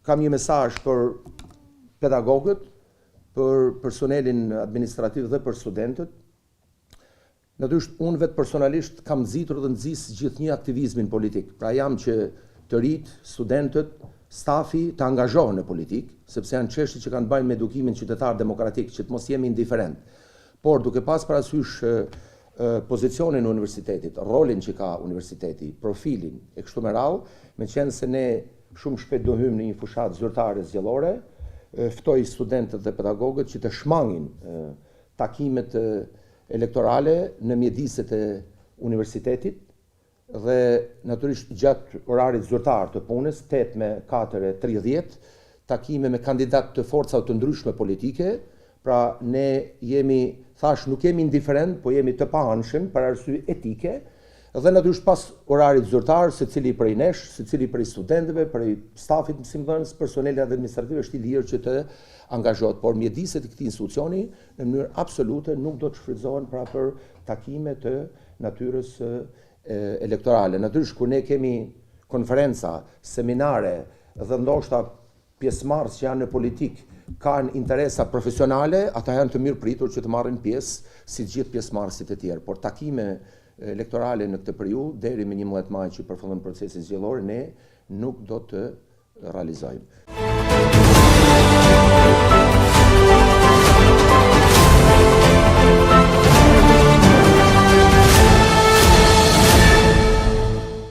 kam një mesazh për pedagogët, për personelin administrativ dhe për studentët. Natyrisht, unë vetë personalisht kam nxitur dhe nxis gjithnjë aktivizmin politik. Pra jam që të rit, studentët, stafi të angazhohen në politikë, sepse janë çështje që kanë bëjnë me edukimin qytetar demokratik, që të mos jemi indiferent. Por duke pas parasysh pozicionin e universitetit, rolin që ka universiteti, profilin e kështu me radhë, me qenë se ne shumë shpejt do hyjmë në një fushatë zyrtare zgjellore, ftoj studentët dhe pedagogët që të shmangin takimet elektorale në mjediset e universitetit dhe natyrisht gjatë orarit zyrtar të punës, 8 me 4:30, takime me kandidat të forcave të ndryshme politike. Pra ne jemi, nuk jemi indiferent, po jemi të paanshëm për arsye etike, dhe natyrisht pas orarit zyrtar, secili prej nesh, secili prej studentëve, prej stafit mësimdhënës, personelit administrativ është i lirë që të angazhohet, por mjediset e këtij institucioni në mënyrë absolute nuk do të shfrytëzohen pra për takime të natyrës elektorale. Natyrisht kur ne kemi konferenca, seminare dhe ndoshta pjesëmarrës që janë në politikë kanë interesa profesionale, ata janë të mirë pritur që të marrin pjesë si gjithë pjesëmarrësit e tjerë, por takime elektorale në këtë periudhë deri me 11 maj që përfundon procesi zgjellor, ne nuk do të realizojmë.